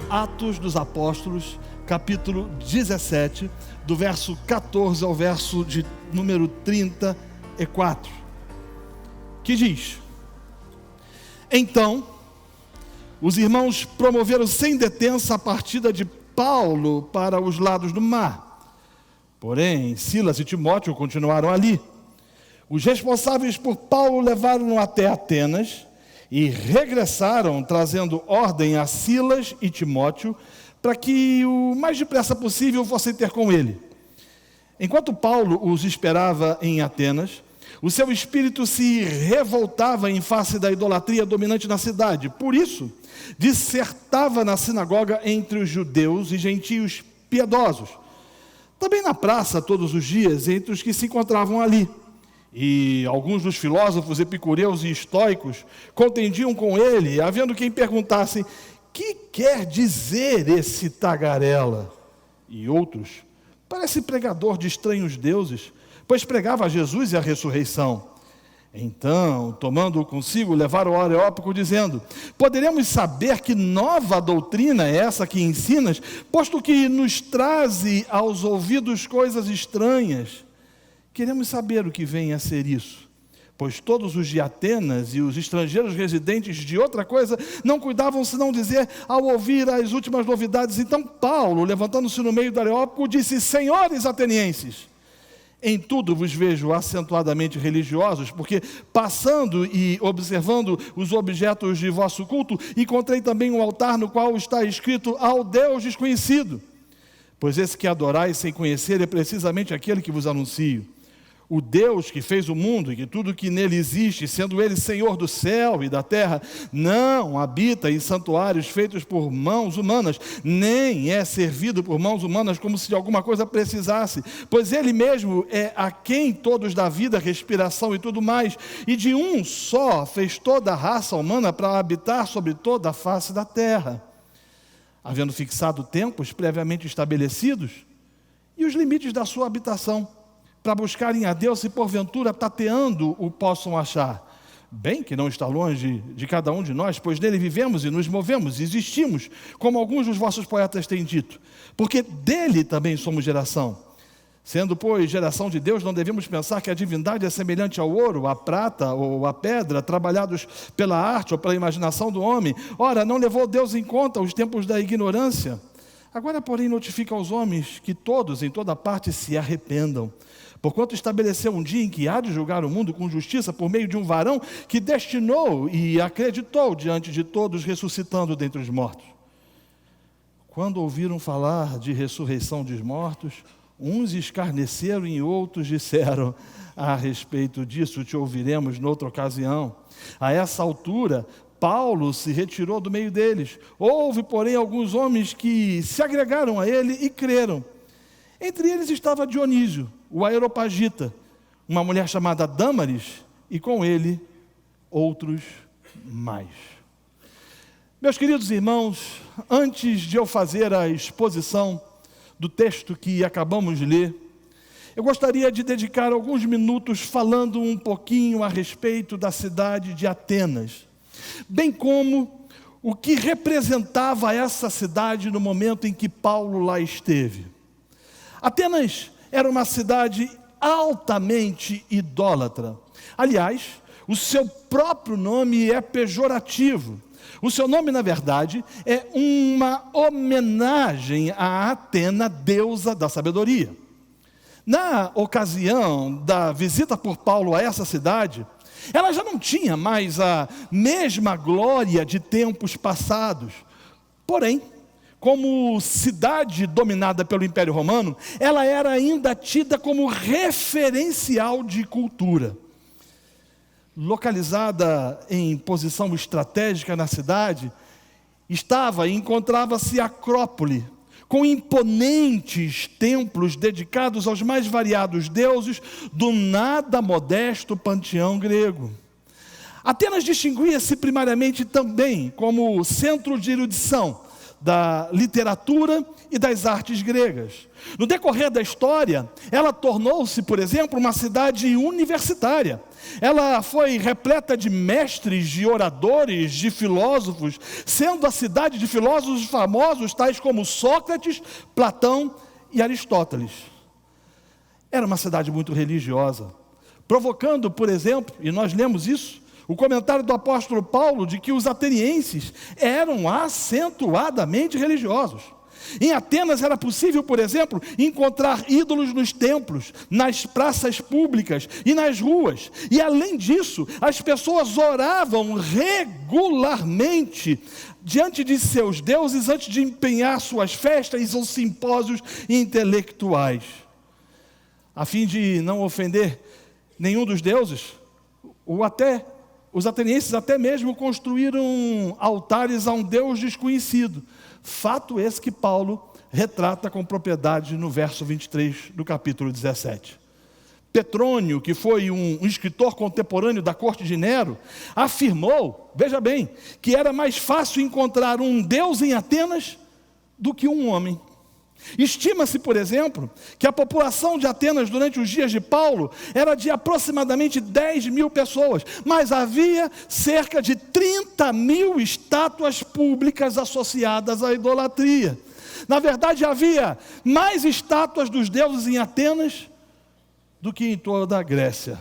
Atos dos Apóstolos, capítulo 17, do verso 14 ao verso de número 34, que diz: Então, os irmãos promoveram sem detença a partida de Paulo para os lados do mar. Porém, Silas e Timóteo continuaram ali. Os responsáveis por Paulo levaram-no até Atenas e regressaram trazendo ordem a Silas e Timóteo para que o mais depressa possível fossem ter com ele. Enquanto Paulo os esperava em Atenas, o seu espírito se revoltava em face da idolatria dominante na cidade. Por isso, dissertava na sinagoga entre os judeus e gentios piedosos. Também na praça todos os dias entre os que se encontravam ali. E alguns dos filósofos epicureus e estoicos contendiam com ele, havendo quem perguntasse: que quer dizer esse tagarela? E outros: parece pregador de estranhos deuses, pois pregava a Jesus e a ressurreição. Então, tomando-o consigo, levaram ao Areópago, dizendo: poderemos saber que nova doutrina é essa que ensinas, posto que nos traze aos ouvidos coisas estranhas. Queremos saber o que vem a ser isso, pois todos os de Atenas e os estrangeiros residentes de outra coisa não cuidavam senão dizer ao ouvir as últimas novidades. Então Paulo, levantando-se no meio do Areópago, disse: senhores atenienses, em tudo vos vejo acentuadamente religiosos, porque passando e observando os objetos de vosso culto, encontrei também um altar no qual está escrito: ao Deus desconhecido. Pois esse que adorais sem conhecer é precisamente aquele que vos anuncio. O Deus que fez o mundo e que tudo que nele existe, sendo ele Senhor do céu e da terra, não habita em santuários feitos por mãos humanas, nem é servido por mãos humanas como se de alguma coisa precisasse, pois ele mesmo é a quem todos dá vida, respiração e tudo mais, e de um só fez toda a raça humana para habitar sobre toda a face da terra, havendo fixado tempos previamente estabelecidos e os limites da sua habitação, para buscarem a Deus e porventura tateando o possam achar. Bem que não está longe de cada um de nós, pois nele vivemos e nos movemos e existimos, como alguns dos vossos poetas têm dito, porque dele também somos geração. Sendo, pois, geração de Deus, não devemos pensar que a divindade é semelhante ao ouro, à prata ou à pedra, trabalhados pela arte ou pela imaginação do homem. Ora, não levou Deus em conta os tempos da ignorância. Agora, porém, notifica aos homens que todos, em toda parte, se arrependam. Porquanto estabeleceu um dia em que há de julgar o mundo com justiça por meio de um varão que destinou e acreditou diante de todos, ressuscitando dentre os mortos. Quando ouviram falar de ressurreição dos mortos, uns escarneceram e outros disseram: a respeito disso te ouviremos noutra ocasião. A essa altura, Paulo se retirou do meio deles. Houve, porém, alguns homens que se agregaram a ele e creram. Entre eles estava Dionísio, o Areopagita, uma mulher chamada Dâmaris, e com ele outros mais. Meus queridos irmãos, antes de eu fazer a exposição do texto que acabamos de ler, eu gostaria de dedicar alguns minutos falando um pouquinho a respeito da cidade de Atenas, bem como o que representava essa cidade no momento em que Paulo lá esteve. Atenas era uma cidade altamente idólatra. Aliás, o seu próprio nome é pejorativo. O seu nome, na verdade, é uma homenagem a Atena, deusa da sabedoria. Na ocasião da visita por Paulo a essa cidade, ela já não tinha mais a mesma glória de tempos passados. Porém, como cidade dominada pelo Império Romano, ela era ainda tida como referencial de cultura. Localizada em posição estratégica na cidade, estava e encontrava-se a Acrópole, com imponentes templos dedicados aos mais variados deuses do nada modesto panteão grego. Atenas distinguia-se primariamente também como centro de erudição, da literatura e das artes gregas. No decorrer da história, ela tornou-se, por exemplo, uma cidade universitária. Ela foi repleta de mestres, de oradores, de filósofos, sendo a cidade de filósofos famosos tais como Sócrates, Platão e Aristóteles. Era uma cidade muito religiosa, provocando, por exemplo, e nós lemos isso, o comentário do apóstolo Paulo de que os atenienses eram acentuadamente religiosos. Em Atenas era possível, por exemplo, encontrar ídolos nos templos, nas praças públicas e nas ruas. E além disso, as pessoas oravam regularmente diante de seus deuses antes de empenhar suas festas ou simpósios intelectuais. A fim de não ofender nenhum dos deuses, os atenienses até mesmo construíram altares a um deus desconhecido. Fato esse que Paulo retrata com propriedade no verso 23 do capítulo 17. Petrônio, que foi um escritor contemporâneo da corte de Nero, afirmou, veja bem, que era mais fácil encontrar um deus em Atenas do que um homem. Estima-se, por exemplo, que a população de Atenas durante os dias de Paulo era de aproximadamente 10 mil pessoas, mas havia cerca de 30 mil estátuas públicas associadas à idolatria. Na verdade, havia mais estátuas dos deuses em Atenas do que em toda a Grécia.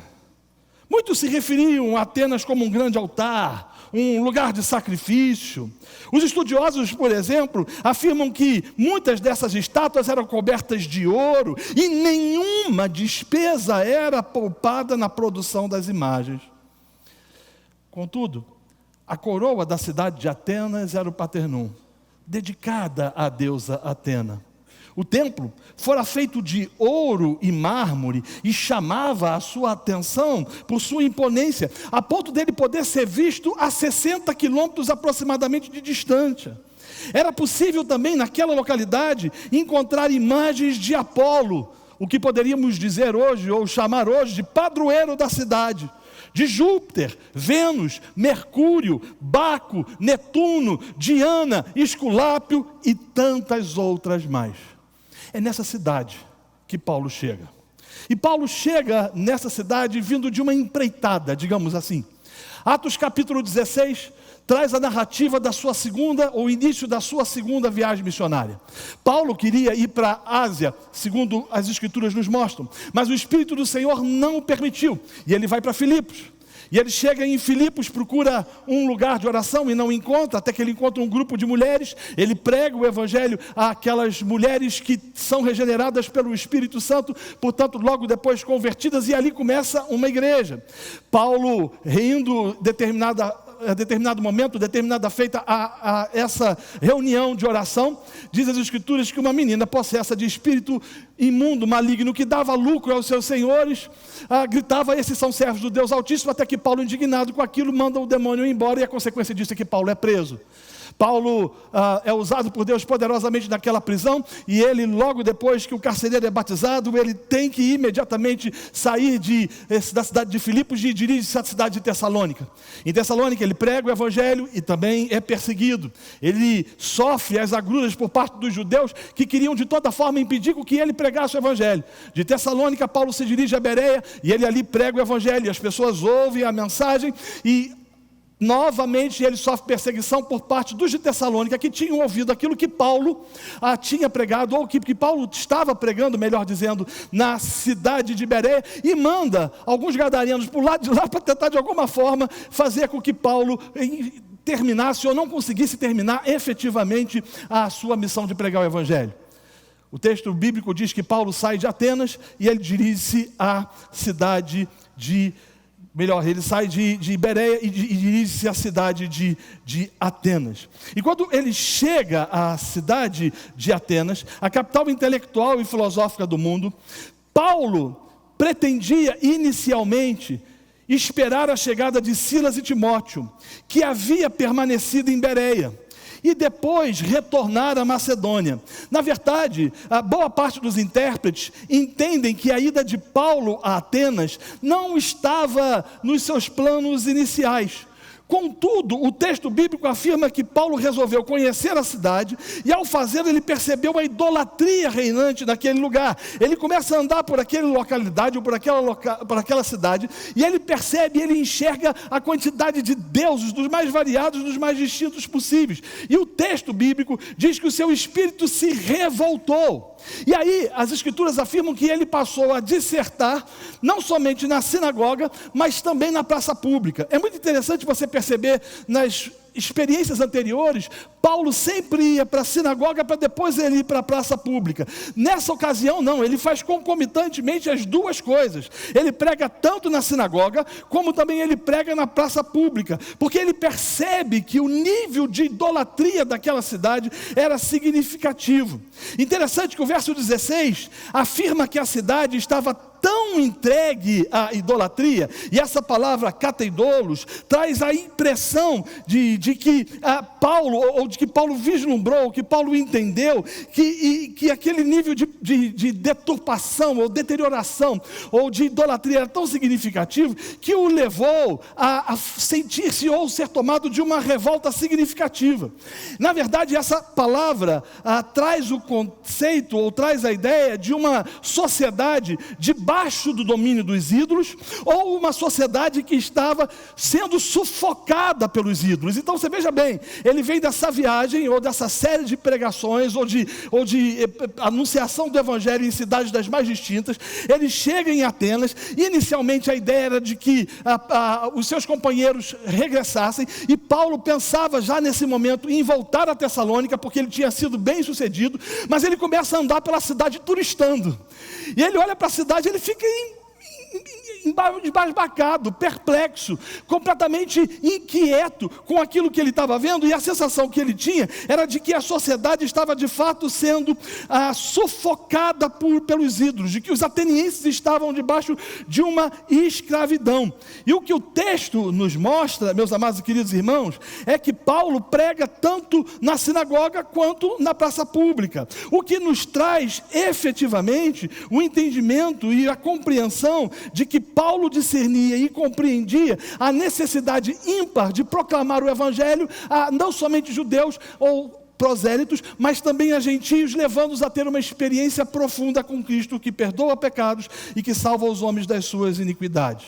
Muitos se referiam a Atenas como um grande altar, um lugar de sacrifício. Os estudiosos, por exemplo, afirmam que muitas dessas estátuas eram cobertas de ouro e nenhuma despesa era poupada na produção das imagens. Contudo, a coroa da cidade de Atenas era o Paternum, dedicada à deusa Atena. O templo fora feito de ouro e mármore e chamava a sua atenção por sua imponência, a ponto dele poder ser visto a 60 quilômetros aproximadamente de distância. Era possível também naquela localidade encontrar imagens de Apolo, o que poderíamos dizer hoje, ou chamar hoje de padroeiro da cidade, de Júpiter, Vênus, Mercúrio, Baco, Netuno, Diana, Esculápio e tantas outras mais. É nessa cidade que Paulo chega. E Paulo chega nessa cidade vindo de uma empreitada, digamos assim. Atos capítulo 16 traz a narrativa da sua segunda, ou início da sua segunda viagem missionária. Paulo queria ir para a Ásia, segundo as escrituras nos mostram, mas o Espírito do Senhor não o permitiu, e ele vai para Filipos. E ele chega em Filipos, procura um lugar de oração e não encontra, até que ele encontra um grupo de mulheres. Ele prega o evangelho àquelas mulheres que são regeneradas pelo Espírito Santo, portanto logo depois convertidas, e ali começa uma igreja. Paulo, reindo determinado momento, determinada feita a essa reunião de oração, diz as escrituras que uma menina possessa de espírito imundo, maligno, que dava lucro aos seus senhores, gritava: esses são servos do Deus Altíssimo, até que Paulo, indignado com aquilo, manda o demônio embora, e a consequência disso é que Paulo é preso. Paulo é usado por Deus poderosamente naquela prisão, e ele, logo depois que o carcereiro é batizado, ele tem que imediatamente sair da cidade de Filipos e dirige-se à cidade de Tessalônica. Em Tessalônica ele prega o evangelho e também é perseguido. Ele sofre as agruras por parte dos judeus que queriam de toda forma impedir que ele pregasse o evangelho. De Tessalônica Paulo se dirige a Bereia e ele ali prega o evangelho, e as pessoas ouvem a mensagem e novamente ele sofre perseguição por parte dos de Tessalônica, que tinham ouvido aquilo que Paulo tinha pregado, ou que Paulo estava pregando, melhor dizendo, na cidade de Bereia, e manda alguns gadarenos por lado de lá para tentar de alguma forma fazer com que Paulo terminasse ou não conseguisse terminar efetivamente a sua missão de pregar o evangelho. O texto bíblico diz que Paulo sai de Atenas e ele dirige-se à cidade ele sai de Bereia e dirige-se à cidade de Atenas. E quando ele chega à cidade de Atenas, a capital intelectual e filosófica do mundo, Paulo pretendia inicialmente esperar a chegada de Silas e Timóteo, que havia permanecido em Bereia, e depois retornar à Macedônia. Na verdade, a boa parte dos intérpretes entendem que a ida de Paulo a Atenas não estava nos seus planos iniciais. Contudo, o texto bíblico afirma que Paulo resolveu conhecer a cidade e, ao fazê-lo, ele percebeu a idolatria reinante naquele lugar. Ele começa a andar por aquela localidade ou por aquela cidade e ele percebe, ele enxerga a quantidade de deuses dos mais variados, dos mais distintos possíveis. E o texto bíblico diz que o seu espírito se revoltou. E aí as escrituras afirmam que ele passou a dissertar, não somente na sinagoga, mas também na praça pública. É muito interessante você perceber nas experiências anteriores, Paulo sempre ia para a sinagoga para depois ele ir para a praça pública. Nessa ocasião não, ele faz concomitantemente as duas coisas. Ele prega tanto na sinagoga, como também ele prega na praça pública, porque ele percebe que o nível de idolatria daquela cidade era significativo. Interessante que o verso 16 afirma que a cidade estava tão entregue à idolatria, e essa palavra cateidolos traz a impressão de que Paulo, ou de que Paulo vislumbrou, que Paulo entendeu, que aquele nível de deturpação, ou deterioração, ou de idolatria era tão significativo, que o levou a sentir-se ou ser tomado de uma revolta significativa. Na verdade, essa palavra traz o conceito, ou traz a ideia de uma sociedade debaixo do domínio dos ídolos, ou uma sociedade que estava sendo sufocada pelos ídolos. Então você veja bem, ele vem dessa viagem, ou dessa série de pregações, ou de anunciação do evangelho em cidades das mais distintas. Ele chega em Atenas, e inicialmente a ideia era de que os seus companheiros regressassem, e Paulo pensava já nesse momento em voltar a Tessalônica, porque ele tinha sido bem sucedido, mas ele começa a andar pela cidade turistando, e ele olha para a cidade, ele fica embasbacado, perplexo, completamente inquieto com aquilo que ele estava vendo, e a sensação que ele tinha era de que a sociedade estava de fato sendo sufocada pelos ídolos, de que os atenienses estavam debaixo de uma escravidão. E o que o texto nos mostra, meus amados e queridos irmãos, é que Paulo prega tanto na sinagoga quanto na praça pública, o que nos traz efetivamente o entendimento e a compreensão de que Paulo discernia e compreendia a necessidade ímpar de proclamar o evangelho a não somente judeus ou prosélitos, mas também a gentios, levando-os a ter uma experiência profunda com Cristo, que perdoa pecados e que salva os homens das suas iniquidades.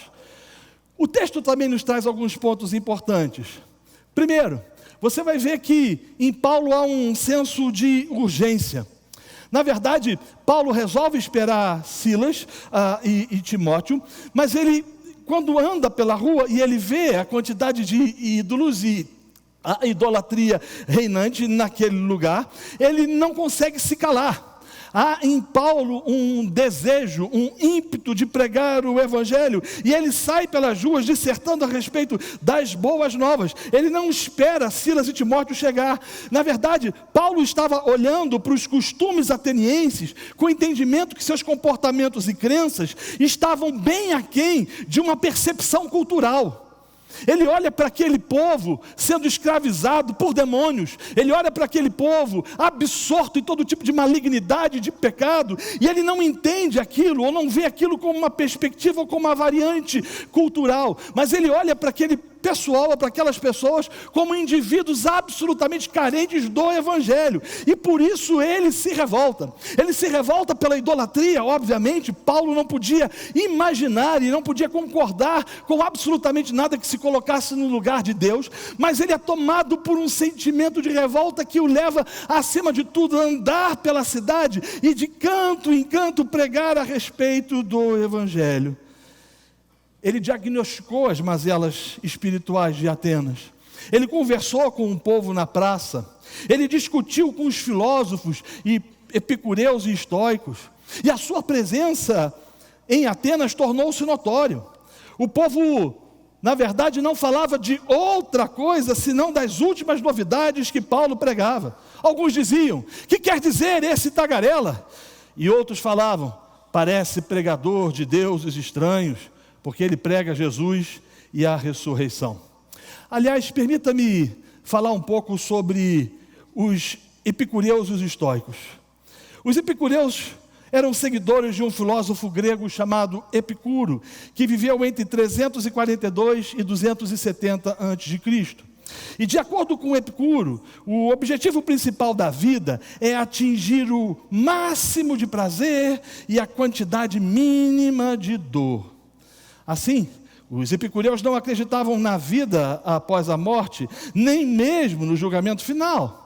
O texto também nos traz alguns pontos importantes. Primeiro, você vai ver que em Paulo há um senso de urgência. Na verdade, Paulo resolve esperar Silas e Timóteo, mas ele, quando anda pela rua e ele vê a quantidade de ídolos e a idolatria reinante naquele lugar, ele não consegue se calar. Há em Paulo um desejo, um ímpeto de pregar o evangelho, e ele sai pelas ruas dissertando a respeito das boas novas. Ele não espera Silas e Timóteo chegar. Na verdade, Paulo estava olhando para os costumes atenienses com o entendimento que seus comportamentos e crenças estavam bem aquém de uma percepção cultural. Ele olha para aquele povo sendo escravizado por demônios, ele olha para aquele povo absorto em todo tipo de malignidade, de pecado, e ele não entende aquilo, ou não vê aquilo como uma perspectiva, ou como uma variante cultural, mas ele olha para aquele pessoal, para aquelas pessoas, como indivíduos absolutamente carentes do evangelho, e por isso ele se revolta pela idolatria. Obviamente, Paulo não podia imaginar e não podia concordar com absolutamente nada que se colocasse no lugar de Deus, mas ele é tomado por um sentimento de revolta que o leva, acima de tudo, a andar pela cidade e de canto em canto pregar a respeito do evangelho. Ele diagnosticou as mazelas espirituais de Atenas. Ele conversou com o povo na praça. Ele discutiu com os filósofos e epicureus e estoicos. E a sua presença em Atenas tornou-se notório. O povo, na verdade, não falava de outra coisa senão das últimas novidades que Paulo pregava. Alguns diziam: que quer dizer esse tagarela? E outros falavam: parece pregador de deuses estranhos, porque ele prega Jesus e a ressurreição. Aliás, permita-me falar um pouco sobre os epicureus e os estoicos. Os epicureus eram seguidores de um filósofo grego chamado Epicuro, que viveu entre 342 e 270 a.C. E de acordo com Epicuro, o objetivo principal da vida é atingir o máximo de prazer e a quantidade mínima de dor. Assim, os epicureus não acreditavam na vida após a morte, nem mesmo no julgamento final.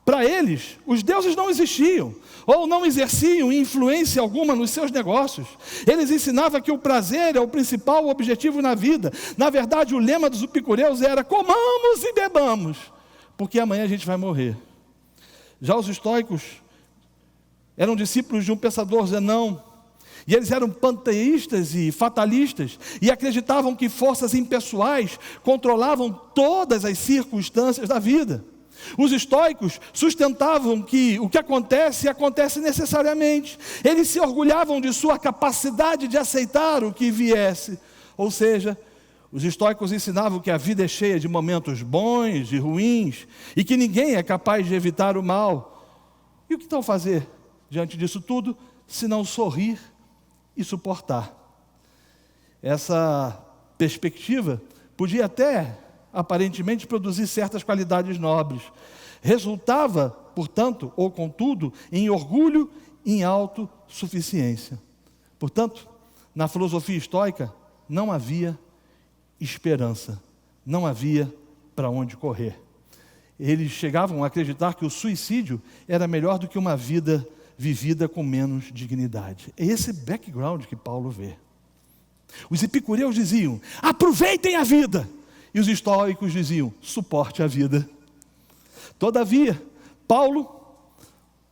Para eles, os deuses não existiam, ou não exerciam influência alguma nos seus negócios. Eles ensinavam que o prazer é o principal objetivo na vida. Na verdade, o lema dos epicureus era: comamos e bebamos, porque amanhã a gente vai morrer. Já os estoicos eram discípulos de um pensador Zenão, e eles eram panteístas e fatalistas, e acreditavam que forças impessoais controlavam todas as circunstâncias da vida. Os estoicos sustentavam que o que acontece, acontece necessariamente. Eles se orgulhavam de sua capacidade de aceitar o que viesse. Ou seja, os estoicos ensinavam que a vida é cheia de momentos bons e ruins, e que ninguém é capaz de evitar o mal. E o que então fazer diante disso tudo, se não sorrir e suportar? Essa perspectiva podia até aparentemente produzir certas qualidades nobres. Resultava, portanto, ou contudo, em orgulho e em autossuficiência. Portanto, na filosofia estoica, não havia esperança, não havia para onde correr. Eles chegavam a acreditar que o suicídio era melhor do que uma vida vivida com menos dignidade. É esse background que Paulo vê. Os epicureus diziam: aproveitem a vida. E os estoicos diziam: suporte a vida. Todavia, Paulo,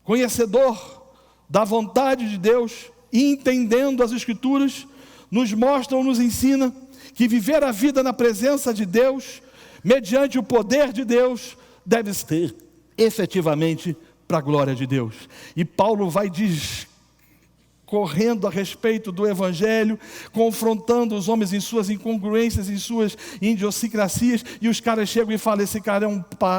conhecedor da vontade de Deus e entendendo as Escrituras, nos mostra ou nos ensina que viver a vida na presença de Deus, mediante o poder de Deus, deve ser efetivamente para a glória de Deus. E Paulo vai correndo a respeito do Evangelho, confrontando os homens em suas incongruências, em suas idiosincrasias, e os caras chegam e falam: esse cara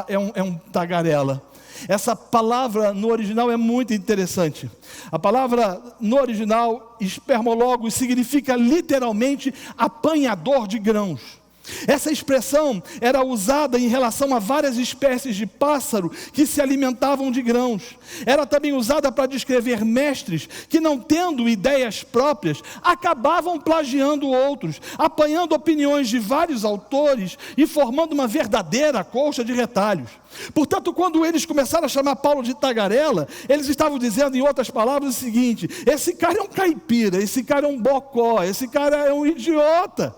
é um tagarela. Essa palavra no original é muito interessante. A palavra no original, espermologos, significa literalmente apanhador de grãos. Essa expressão era usada em relação a várias espécies de pássaro que se alimentavam de grãos. Era também usada para descrever mestres que, não tendo ideias próprias, acabavam plagiando outros, apanhando opiniões de vários autores e formando uma verdadeira colcha de retalhos. Portanto, quando eles começaram a chamar Paulo de tagarela, eles estavam dizendo, em outras palavras, o seguinte: esse cara é um caipira, esse cara é um bocó, esse cara é um idiota.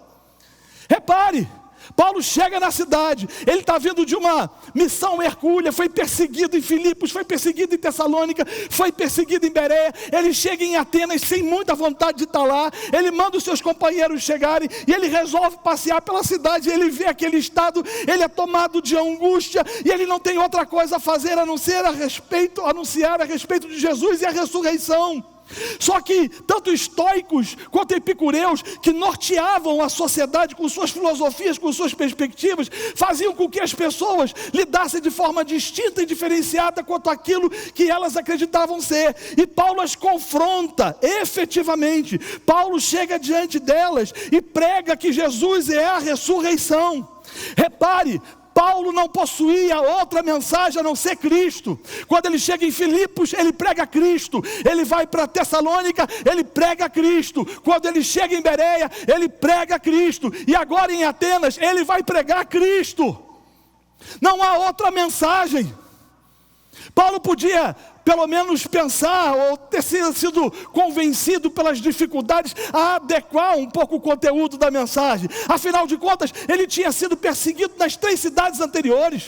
Repare, Paulo chega na cidade, ele está vindo de uma missão hercúlea, foi perseguido em Filipos, foi perseguido em Tessalônica, foi perseguido em Bereia. Ele chega em Atenas sem muita vontade de estar lá, ele manda os seus companheiros chegarem, e ele resolve passear pela cidade. Ele vê aquele estado, ele é tomado de angústia, e ele não tem outra coisa a fazer a não ser anunciar a respeito de Jesus e a ressurreição. Só que tanto estoicos quanto epicureus, que norteavam a sociedade com suas filosofias, com suas perspectivas, faziam com que as pessoas lidassem de forma distinta e diferenciada quanto àquilo que elas acreditavam ser. E Paulo as confronta efetivamente. Paulo chega diante delas e prega que Jesus é a ressurreição. Repare, Paulo não possuía outra mensagem a não ser Cristo. Quando ele chega em Filipos, ele prega Cristo. Ele vai para Tessalônica, ele prega Cristo. Quando ele chega em Bereia, ele prega Cristo. E agora em Atenas, ele vai pregar Cristo. Não há outra mensagem. Paulo podia, pelo menos, pensar ou ter sido convencido pelas dificuldades a adequar um pouco o conteúdo da mensagem. Afinal de contas, ele tinha sido perseguido nas 3 cidades anteriores.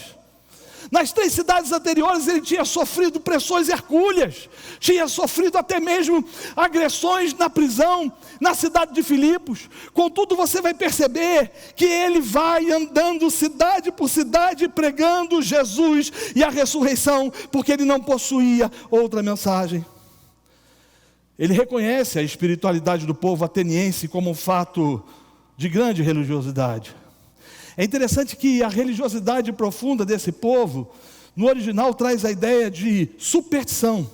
Nas 3 cidades anteriores ele tinha sofrido pressões hercúleas, tinha sofrido até mesmo agressões na prisão, na cidade de Filipos. Contudo, você vai perceber que ele vai andando cidade por cidade pregando Jesus e a ressurreição, porque ele não possuía outra mensagem. Ele reconhece a espiritualidade do povo ateniense como um fato de grande religiosidade. É interessante que a religiosidade profunda desse povo, no original, traz a ideia de superstição.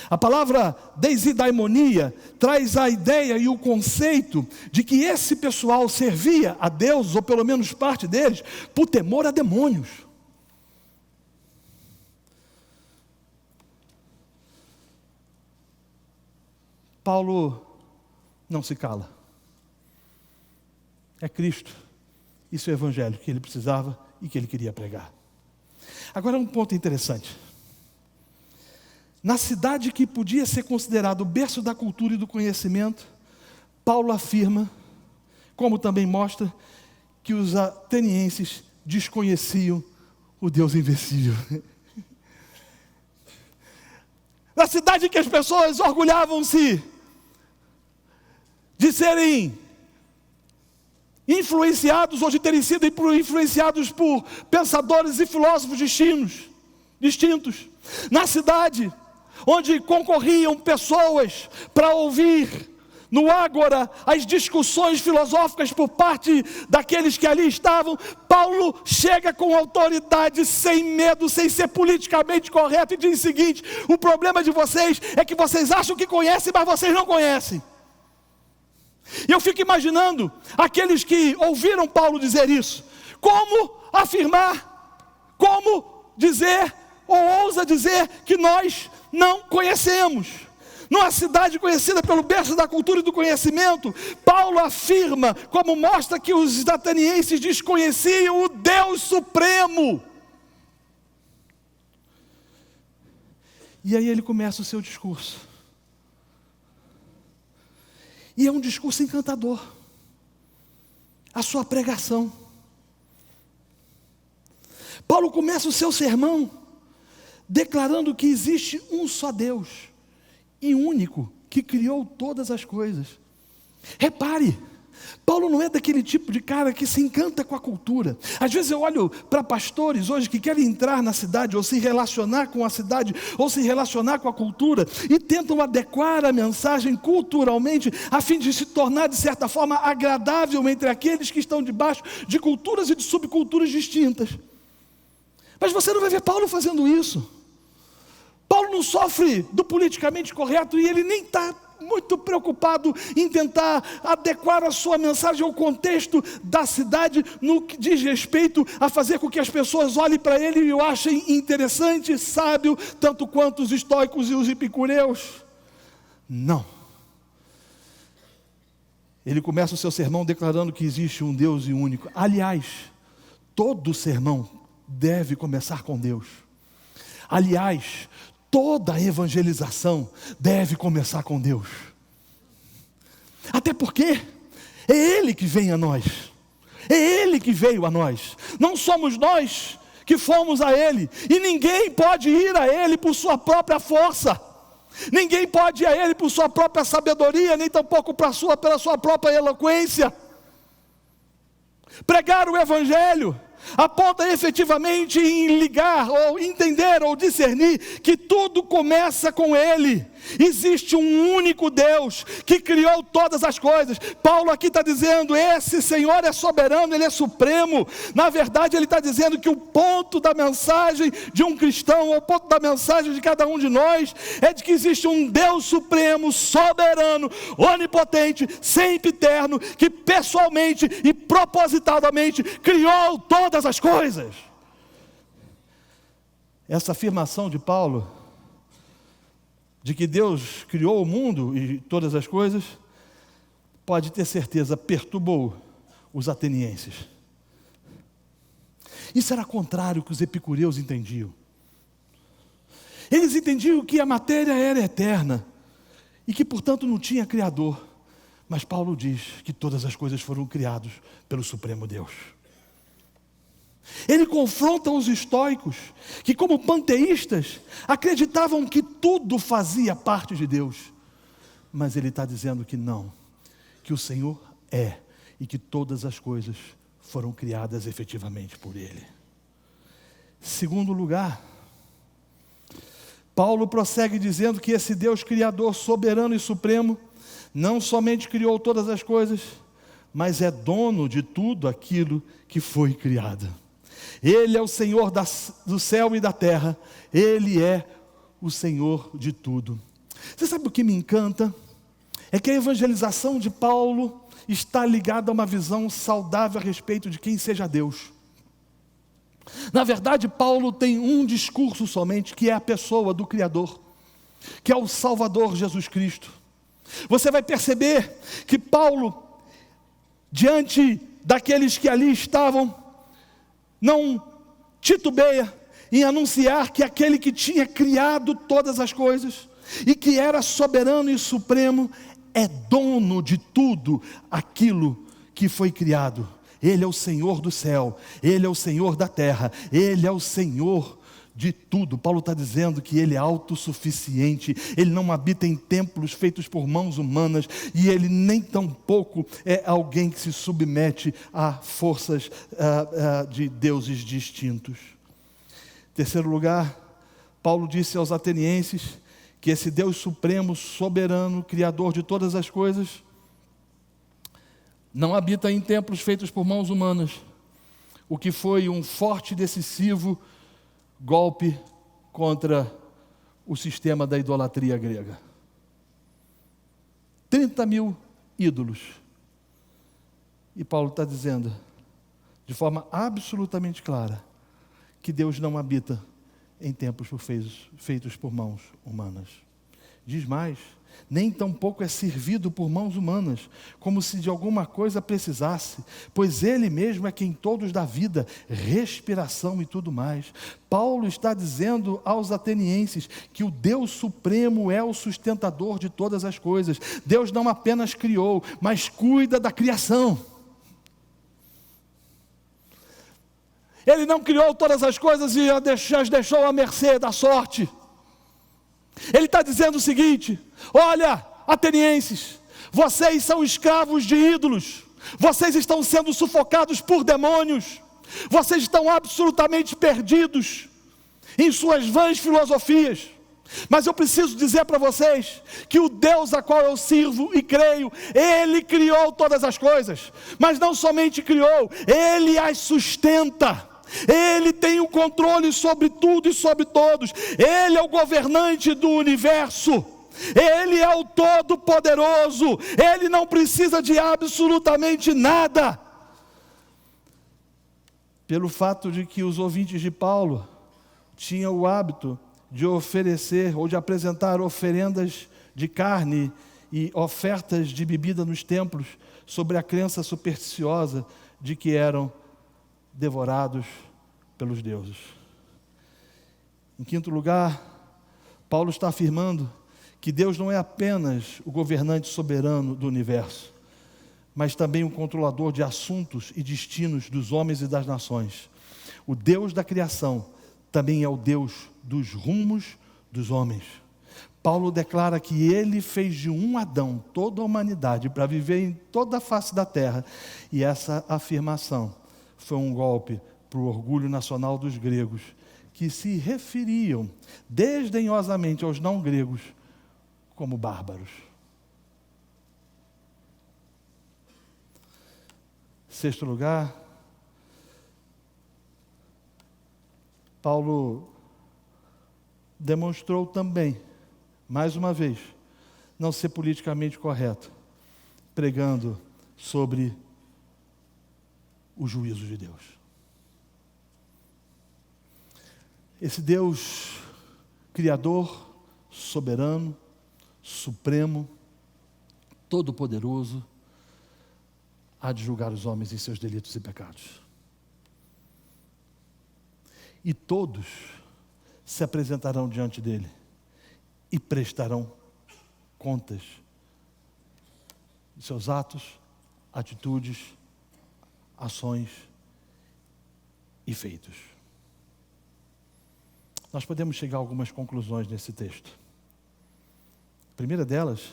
A palavra desidaimonia traz a ideia e o conceito de que esse pessoal servia a Deus, ou pelo menos parte deles, por temor a demônios. Paulo não se cala. É Cristo, isso é o evangelho que ele precisava e que ele queria pregar. Agora um ponto interessante. Na cidade que podia ser considerado o berço da cultura e do conhecimento, Paulo afirma, como também mostra, que os atenienses desconheciam o Deus invencível. Na cidade que as pessoas orgulhavam-se de serem influenciados ou de terem sido influenciados por pensadores e filósofos distintos. Na cidade onde concorriam pessoas para ouvir no ágora as discussões filosóficas por parte daqueles que ali estavam, Paulo chega com autoridade, sem medo, sem ser politicamente correto, e diz o seguinte: o problema de vocês é que vocês acham que conhecem, mas vocês não conhecem. E eu fico imaginando aqueles que ouviram Paulo dizer isso, como afirmar, como dizer, ou ousa dizer que nós não conhecemos. Numa cidade conhecida pelo berço da cultura e do conhecimento, Paulo afirma, como mostra que os atenienses desconheciam o Deus Supremo. E aí ele começa o seu discurso. E é um discurso encantador. A sua pregação. Paulo começa o seu sermão declarando que existe um só Deus e único que criou todas as coisas. Repare, Paulo não é daquele tipo de cara que se encanta com a cultura. Às vezes eu olho para pastores hoje que querem entrar na cidade, ou se relacionar com a cidade, ou se relacionar com a cultura, e tentam adequar a mensagem culturalmente, a fim de se tornar de certa forma agradável entre aqueles que estão debaixo de culturas e de subculturas distintas. Mas você não vai ver Paulo fazendo isso. Paulo não sofre do politicamente correto, e ele nem está muito preocupado em tentar adequar a sua mensagem ao contexto da cidade, no que diz respeito a fazer com que as pessoas olhem para ele e o achem interessante, sábio, tanto quanto os estoicos e os epicureus. Não. Ele começa o seu sermão declarando que existe um Deus e único. Aliás, todo sermão deve começar com Deus. Aliás, toda a evangelização deve começar com Deus. Até porque é Ele que vem a nós. É Ele que veio a nós. Não somos nós que fomos a Ele. E ninguém pode ir a Ele por sua própria força. Ninguém pode ir a Ele por sua própria sabedoria, nem tampouco pela sua própria eloquência. Pregar o Evangelho aponta efetivamente em ligar, ou entender, ou discernir que tudo começa com Ele. Existe um único Deus que criou todas as coisas. Paulo aqui está dizendo, esse Senhor é soberano, Ele é supremo. Na verdade Ele está dizendo que o ponto da mensagem de um cristão, ou o ponto da mensagem de cada um de nós, é de que existe um Deus supremo, soberano, onipotente, sempiterno, que pessoalmente e propositadamente criou todas as coisas. Essa afirmação de Paulo, de que Deus criou o mundo e todas as coisas, pode ter certeza, perturbou os atenienses. Isso era contrário ao que os epicureus entendiam. Eles entendiam que a matéria era eterna e que, portanto, não tinha Criador. Mas Paulo diz que todas as coisas foram criadas pelo Supremo Deus. Ele confronta os estoicos, que como panteístas, acreditavam que tudo fazia parte de Deus. Mas ele está dizendo que não, que o Senhor é, e que todas as coisas foram criadas efetivamente por Ele. Segundo lugar, Paulo prossegue dizendo que esse Deus Criador, soberano e supremo, não somente criou todas as coisas, mas é dono de tudo aquilo que foi criado. Ele é o Senhor do céu e da terra. Ele é o Senhor de tudo. Você sabe o que me encanta? É que a evangelização de Paulo está ligada a uma visão saudável a respeito de quem seja Deus. Na verdade, Paulo tem um discurso somente, que é a pessoa do Criador, que é o Salvador Jesus Cristo. Você vai perceber que Paulo, diante daqueles que ali estavam, não titubeia em anunciar que aquele que tinha criado todas as coisas e que era soberano e supremo é dono de tudo aquilo que foi criado. Ele é o Senhor do céu, Ele é o Senhor da terra, Ele é o Senhor de tudo. Paulo está dizendo que Ele é autossuficiente, Ele não habita em templos feitos por mãos humanas, e Ele nem tampouco é alguém que se submete a forças de deuses distintos. Terceiro lugar, Paulo disse aos atenienses que esse Deus supremo, soberano, criador de todas as coisas, não habita em templos feitos por mãos humanas, o que foi um forte e decisivo golpe contra o sistema da idolatria grega. 30 mil ídolos. E Paulo está dizendo, de forma absolutamente clara, que Deus não habita em templos feitos por mãos humanas. Diz mais, nem tampouco é servido por mãos humanas, como se de alguma coisa precisasse, pois Ele mesmo é quem todos dá vida, respiração e tudo mais. Paulo está dizendo aos atenienses que o Deus Supremo é o sustentador de todas as coisas. Deus não apenas criou, mas cuida da criação. Ele não criou todas as coisas e as deixou à mercê da sorte. Ele está dizendo o seguinte: olha, atenienses, vocês são escravos de ídolos, vocês estão sendo sufocados por demônios, vocês estão absolutamente perdidos em suas vãs filosofias. Mas eu preciso dizer para vocês que o Deus a qual eu sirvo e creio, Ele criou todas as coisas, mas não somente criou, Ele as sustenta. Ele tem o controle sobre tudo e sobre todos. Ele é o governante do universo. Ele é o Todo-Poderoso. Ele não precisa de absolutamente nada. Pelo fato de que os ouvintes de Paulo tinham o hábito de oferecer ou de apresentar oferendas de carne e ofertas de bebida nos templos, sobre a crença supersticiosa de que eram devorados pelos deuses. Em quinto lugar, Paulo está afirmando que Deus não é apenas o governante soberano do universo, mas também o controlador de assuntos e destinos dos homens e das nações. O Deus da criação também é o Deus dos rumos dos homens. Paulo declara que Ele fez de um Adão toda a humanidade para viver em toda a face da terra, e essa afirmação foi um golpe para o orgulho nacional dos gregos, que se referiam desdenhosamente aos não gregos como bárbaros. Sexto lugar, Paulo demonstrou também, mais uma vez, não ser politicamente correto, pregando sobre o juízo de Deus. Esse Deus criador, soberano, supremo, todo-poderoso, há de julgar os homens em seus delitos e pecados. E todos se apresentarão diante dele e prestarão contas de seus atos, atitudes, ações e feitos. Nós podemos chegar a algumas conclusões nesse texto. A primeira delas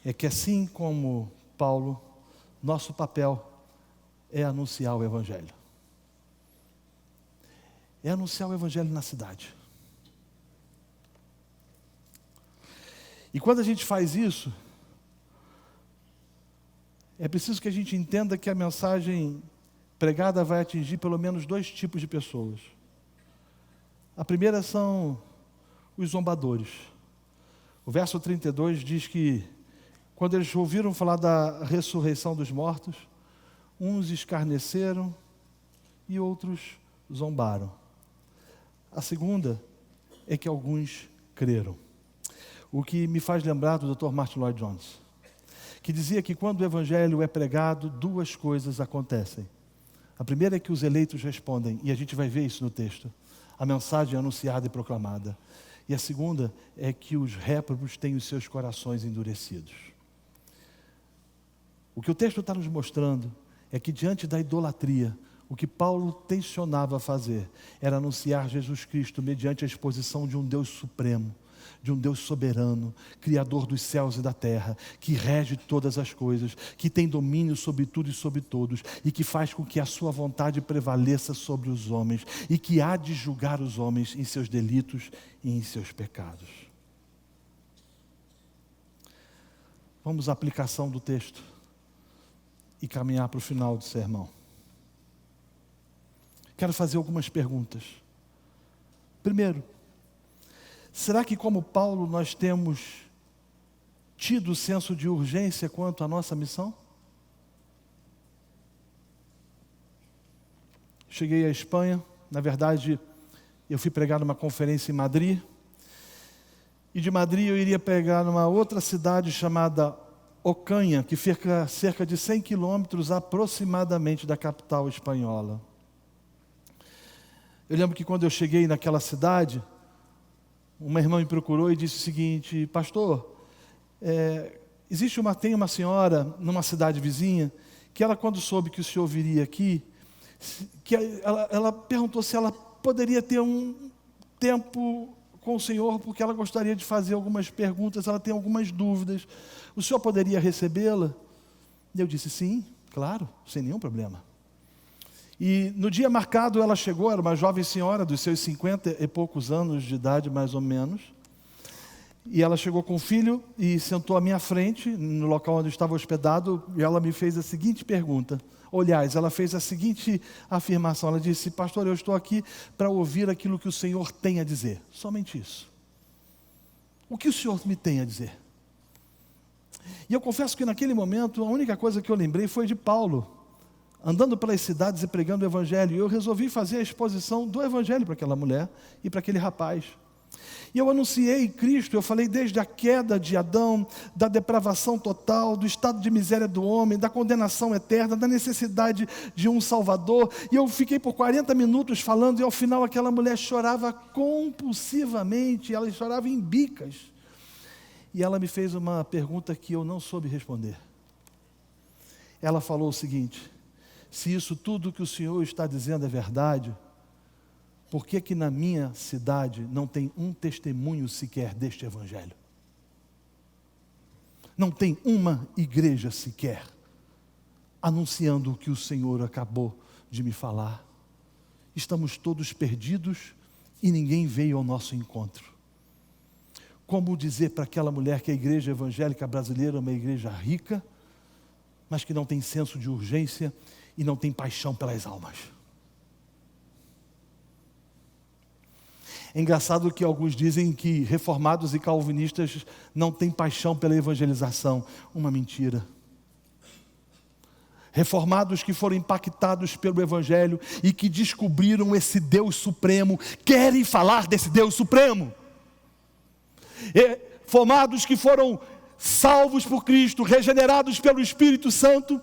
é que, assim como Paulo, nosso papel é anunciar o Evangelho. É anunciar o Evangelho na cidade. E quando a gente faz isso, é preciso que a gente entenda que a mensagem pregada vai atingir pelo menos 2 tipos de pessoas. A primeira são os zombadores, O verso 32 diz que, quando eles ouviram falar da ressurreição dos mortos, uns escarneceram e outros zombaram. A segunda é que alguns creram. O que me faz lembrar do Dr. Martin Lloyd Jones, que dizia que quando o evangelho é pregado, duas coisas acontecem. A primeira é que os eleitos respondem, e a gente vai ver isso no texto. A mensagem é anunciada e proclamada. E a segunda é que os réprobos têm os seus corações endurecidos. O que o texto está nos mostrando é que diante da idolatria, o que Paulo tensionava fazer era anunciar Jesus Cristo mediante a exposição de um Deus supremo, de um Deus soberano, Criador dos céus e da terra, que rege todas as coisas, que tem domínio sobre tudo e sobre todos, e que faz com que a sua vontade prevaleça sobre os homens, e que há de julgar os homens em seus delitos e em seus pecados. Vamos à aplicação do texto e caminhar para o final do sermão. Quero fazer algumas perguntas. Primeiro, será que, como Paulo, nós temos tido senso de urgência quanto à nossa missão? Cheguei à Espanha, na verdade, eu fui pregar numa conferência em Madrid, e de Madrid eu iria pregar numa outra cidade chamada Ocanha, que fica a cerca de 100 quilômetros aproximadamente da capital espanhola. Eu lembro que quando eu cheguei naquela cidade, uma irmã me procurou e disse o seguinte: pastor, tem uma senhora numa cidade vizinha, que ela, quando soube que o senhor viria aqui, que ela perguntou se ela poderia ter um tempo com o senhor, porque ela gostaria de fazer algumas perguntas, ela tem algumas dúvidas. O senhor poderia recebê-la? E eu disse, sim, claro, sem nenhum problema. E no dia marcado ela chegou, era uma jovem senhora dos seus 50 e poucos anos de idade, mais ou menos. E ela chegou com o filho e sentou à minha frente, no local onde eu estava hospedado, e ela me fez a seguinte pergunta. Aliás, ela fez a seguinte afirmação, ela disse, pastor, eu estou aqui para ouvir aquilo que o Senhor tem a dizer. Somente isso. O que o Senhor me tem a dizer? E eu confesso que naquele momento, a única coisa que eu lembrei foi de Paulo, andando pelas cidades e pregando o Evangelho. E eu resolvi fazer a exposição do Evangelho para aquela mulher e para aquele rapaz. E eu anunciei Cristo, eu falei desde a queda de Adão, da depravação total, do estado de miséria do homem, da condenação eterna, da necessidade de um Salvador. E eu fiquei por 40 minutos falando, e ao final aquela mulher chorava compulsivamente, ela chorava em bicas. E ela me fez uma pergunta que eu não soube responder. Ela falou o seguinte: se isso tudo que o Senhor está dizendo é verdade, por que que na minha cidade não tem um testemunho sequer deste Evangelho? Não tem uma igreja sequer anunciando o que o Senhor acabou de me falar. Estamos todos perdidos e ninguém veio ao nosso encontro. Como dizer para aquela mulher que a igreja evangélica brasileira é uma igreja rica, mas que não tem senso de urgência e não tem paixão pelas almas? É engraçado que alguns dizem que reformados e calvinistas não têm paixão pela evangelização. Uma mentira. Reformados que foram impactados pelo Evangelho e que descobriram esse Deus Supremo, querem falar desse Deus Supremo. Reformados que foram salvos por Cristo, regenerados pelo Espírito Santo,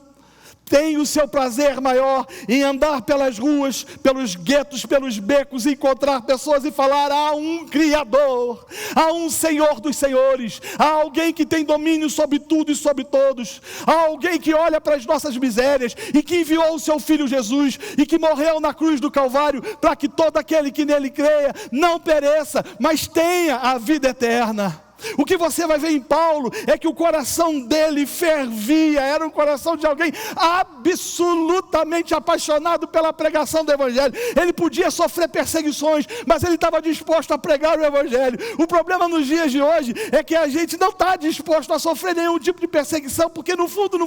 tem o seu prazer maior em andar pelas ruas, pelos guetos, pelos becos, e encontrar pessoas e falar: há um Criador, há um Senhor dos Senhores, há alguém que tem domínio sobre tudo e sobre todos, há alguém que olha para as nossas misérias e que enviou o seu Filho Jesus e que morreu na cruz do Calvário para que todo aquele que nele creia não pereça, mas tenha a vida eterna. O que você vai ver em Paulo é que o coração dele fervia, era um coração de alguém absolutamente apaixonado pela pregação do Evangelho. Ele podia sofrer perseguições, mas ele estava disposto a pregar o Evangelho. O problema nos dias de hoje é que a gente não está disposto a sofrer nenhum tipo de perseguição, porque no fundo,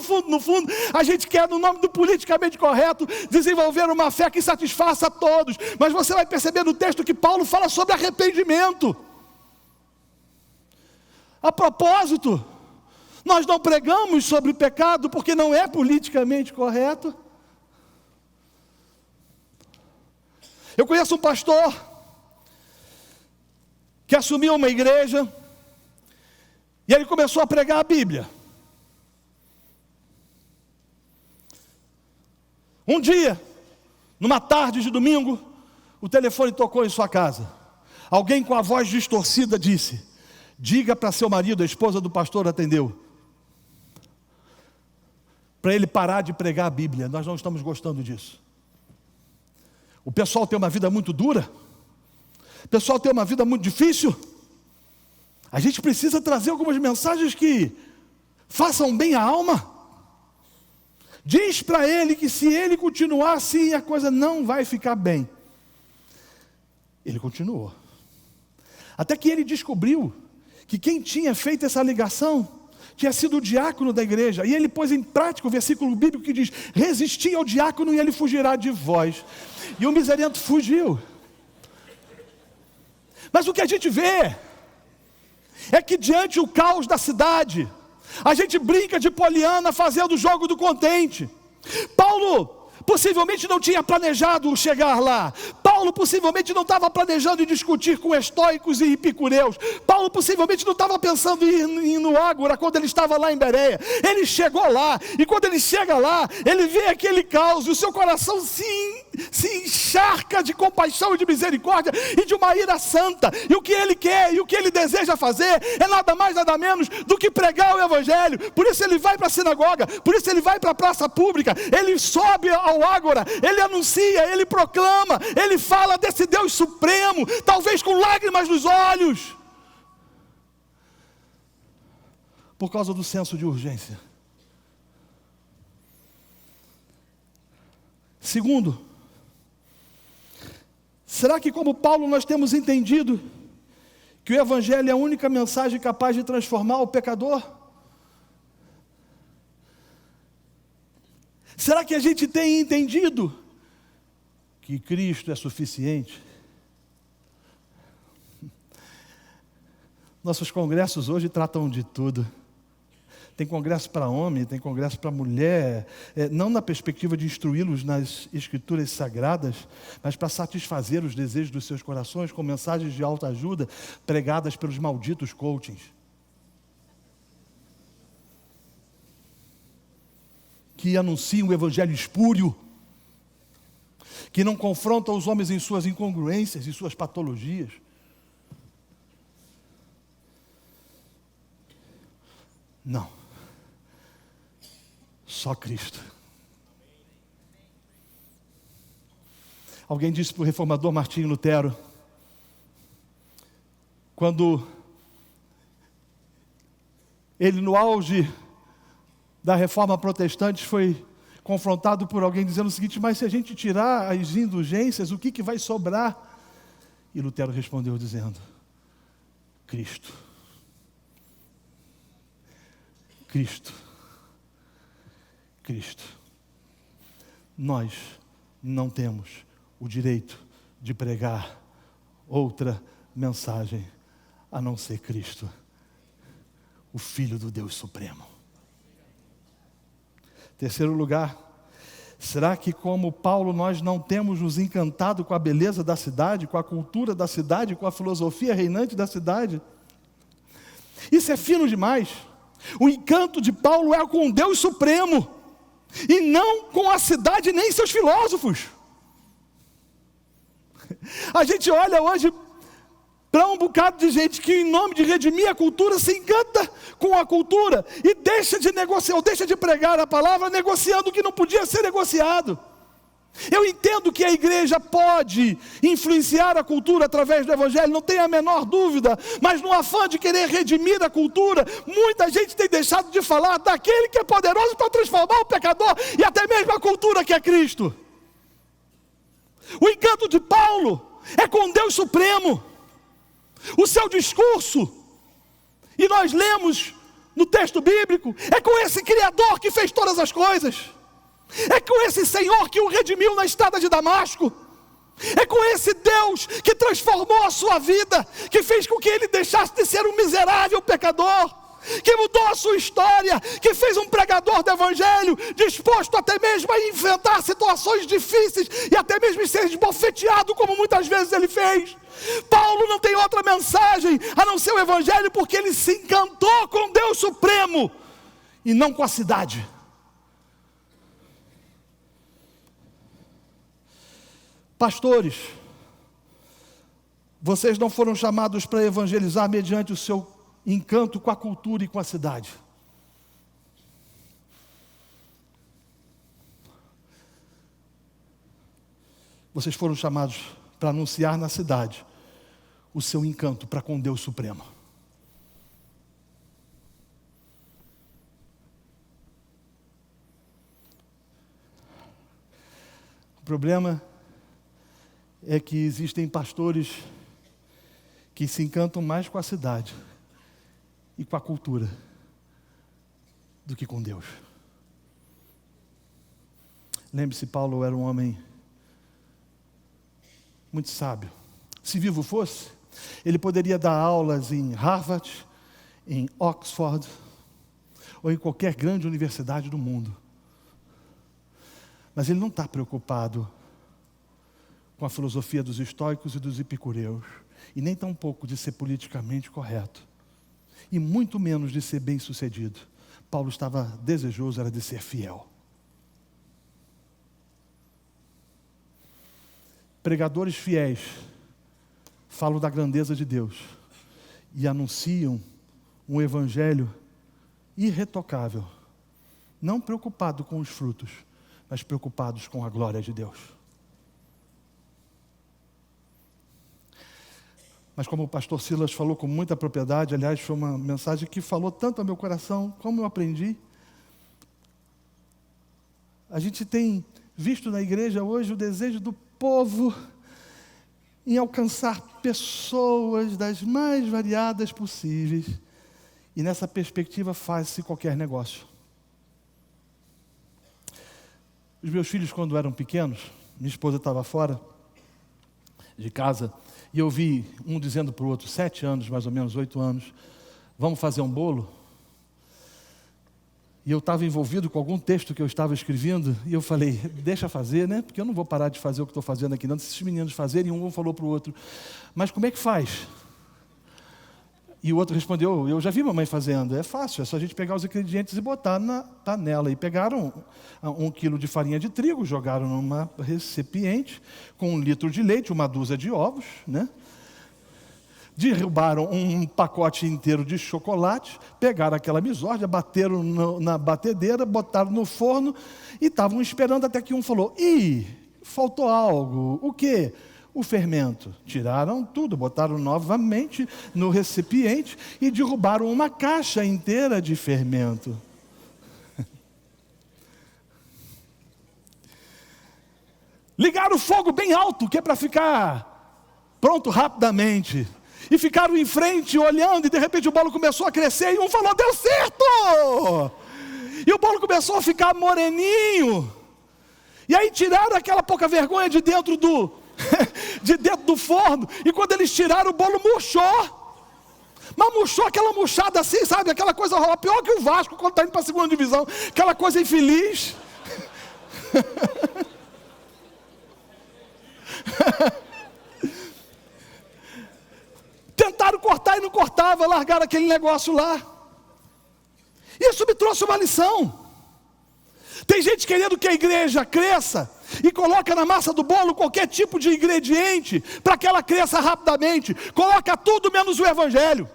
a gente quer, no nome do politicamente correto, desenvolver uma fé que satisfaça a todos. Mas você vai perceber no texto que Paulo fala sobre arrependimento. A propósito, nós não pregamos sobre pecado porque não é politicamente correto. Eu conheço um pastor que assumiu uma igreja e ele começou a pregar a Bíblia. Um dia, numa tarde de domingo, o telefone tocou em sua casa. Alguém com a voz distorcida disse: diga para seu marido, a esposa do pastor atendeu, para ele parar de pregar a Bíblia. Nós não estamos gostando disso. O pessoal tem uma vida muito dura, o pessoal tem uma vida muito difícil. A gente precisa trazer algumas mensagens que façam bem à alma. Diz para ele que se ele continuar assim, a coisa não vai ficar bem. Ele continuou. Até que ele descobriu que quem tinha feito essa ligação tinha sido o diácono da igreja. E ele pôs em prática o versículo bíblico que diz: resisti ao diácono e ele fugirá de vós. E o miserento fugiu. Mas o que a gente vê é que diante do caos da cidade, a gente brinca de poliana fazendo o jogo do contente. Paulo possivelmente não tinha planejado chegar lá. Paulo possivelmente não estava planejando em discutir com estoicos e epicureus. Paulo possivelmente não estava pensando em ir no Ágora quando ele estava lá em Bereia. Ele chegou lá, e quando ele chega lá, ele vê aquele caos, e o seu coração se encharca de compaixão e de misericórdia e de uma ira santa. E o que ele quer e o que ele deseja fazer é nada mais, nada menos do que pregar o evangelho. Por isso ele vai para a sinagoga, por isso ele vai para a praça pública, ele sobe ao Ágora, ele anuncia, ele proclama, ele fala desse Deus supremo, talvez com lágrimas nos olhos, por causa do senso de urgência. Segundo, será que como Paulo nós temos entendido que o evangelho é a única mensagem capaz de transformar o pecador? Será que a gente tem entendido que Cristo é suficiente? Nossos congressos hoje tratam de tudo. Tem congresso para homem, tem congresso para mulher, não na perspectiva de instruí-los nas escrituras sagradas, mas para satisfazer os desejos dos seus corações com mensagens de autoajuda pregadas pelos malditos coachings, que anunciam o evangelho espúrio, que não confrontam os homens em suas incongruências e suas patologias. Não. Só Cristo. Alguém disse para o reformador Martinho Lutero, quando ele no auge da reforma protestante foi confrontado por alguém dizendo o seguinte: mas se a gente tirar as indulgências, o que vai sobrar? E Lutero respondeu dizendo: Cristo. Cristo. Cristo. Nós não temos o direito de pregar outra mensagem a não ser Cristo, o Filho do Deus Supremo. Terceiro lugar, será que como Paulo nós não temos nos encantado com a beleza da cidade, com a cultura da cidade, com a filosofia reinante da cidade? Isso é fino demais. O encanto de Paulo é com o Deus Supremo, e não com a cidade nem seus filósofos. A gente olha hoje para um bocado de gente que em nome de redimir a cultura se encanta com a cultura e deixa de negociar, ou deixa de pregar a palavra negociando o que não podia ser negociado. Eu entendo que a igreja pode influenciar a cultura através do evangelho, não tenho a menor dúvida, mas no afã de querer redimir a cultura, muita gente tem deixado de falar daquele que é poderoso para transformar o pecador e até mesmo a cultura que é Cristo. O encanto de Paulo é com Deus Supremo. O seu discurso, e nós lemos no texto bíblico, é com esse Criador que fez todas as coisas. É com esse Senhor que o redimiu na estrada de Damasco. É com esse Deus que transformou a sua vida, que fez com que ele deixasse de ser um miserável pecador, que mudou a sua história, que fez um pregador do evangelho, disposto até mesmo a enfrentar situações difíceis, e até mesmo ser esbofeteado, como muitas vezes ele fez. Paulo não tem outra mensagem a não ser o evangelho, porque ele se encantou com Deus Supremo, e não com a cidade. Pastores, vocês não foram chamados para evangelizar mediante o seu encanto com a cultura e com a cidade. Vocês foram chamados para anunciar na cidade o seu encanto para com Deus Supremo. O problema é que existem pastores que se encantam mais com a cidade e com a cultura do que com Deus. Lembre-se, Paulo era um homem muito sábio. Se vivo fosse, ele poderia dar aulas em Harvard, em Oxford, ou em qualquer grande universidade do mundo. Mas ele não está preocupado com a filosofia dos estoicos e dos epicureus, e nem tampouco de ser politicamente correto, e muito menos de ser bem-sucedido. Paulo estava desejoso, era de ser fiel. Pregadores fiéis falam da grandeza de Deus e anunciam um evangelho irretocável, não preocupado com os frutos, mas preocupados com a glória de Deus. Mas como o pastor Silas falou com muita propriedade, aliás, foi uma mensagem que falou tanto ao meu coração, como eu aprendi. A gente tem visto na igreja hoje o desejo do povo em alcançar pessoas das mais variadas possíveis. E nessa perspectiva faz-se qualquer negócio. Os meus filhos, quando eram pequenos, minha esposa estava fora de casa, e eu vi um dizendo para o outro, 7 anos, mais ou menos, 8 anos, vamos fazer um bolo? E eu estava envolvido com algum texto que eu estava escrevendo, e eu falei, deixa fazer, né? Porque eu não vou parar de fazer o que estou fazendo aqui, não. Se esses meninos fazerem, um falou para o outro, mas como é que faz? E o outro respondeu, eu já vi mamãe fazendo, é fácil, é só a gente pegar os ingredientes e botar na panela. E pegaram 1 quilo de farinha de trigo, jogaram numa recipiente com 1 litro de leite, 1 dúzia de ovos, né? Derrubaram um pacote inteiro de chocolate, pegaram aquela misórdia, bateram na batedeira, botaram no forno e estavam esperando até que um falou, faltou algo, o quê? O fermento. Tiraram tudo, botaram novamente no recipiente e derrubaram uma caixa inteira de fermento. Ligaram o fogo bem alto, que é para ficar pronto rapidamente. E ficaram em frente, olhando, e de repente o bolo começou a crescer, e um falou, deu certo! E o bolo começou a ficar moreninho. E aí tiraram aquela pouca vergonha de dentro do forno, e quando eles tiraram, o bolo murchou. Mas murchou aquela murchada assim, sabe? Aquela coisa rola, pior que o Vasco quando está indo para a 2ª divisão. Aquela coisa infeliz. Tentaram cortar e não cortava, largaram aquele negócio lá. Isso me trouxe uma lição. Tem gente querendo que a igreja cresça e coloca na massa do bolo qualquer tipo de ingrediente para que ela cresça rapidamente. Coloca tudo menos o evangelho.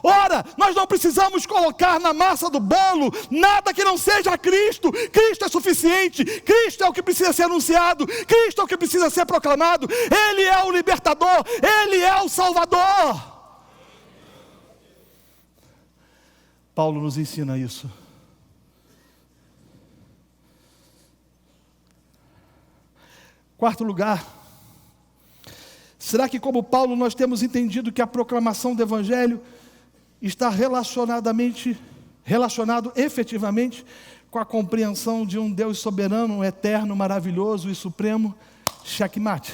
Ora, nós não precisamos colocar na massa do bolo nada que não seja Cristo. Cristo é suficiente. Cristo é o que precisa ser anunciado. Cristo é o que precisa ser proclamado. Ele é o libertador. Ele é o salvador. Paulo nos ensina isso. Quarto lugar, será que como Paulo nós temos entendido que a proclamação do Evangelho está relacionado efetivamente com a compreensão de um Deus soberano, eterno, maravilhoso e supremo? Checkmate.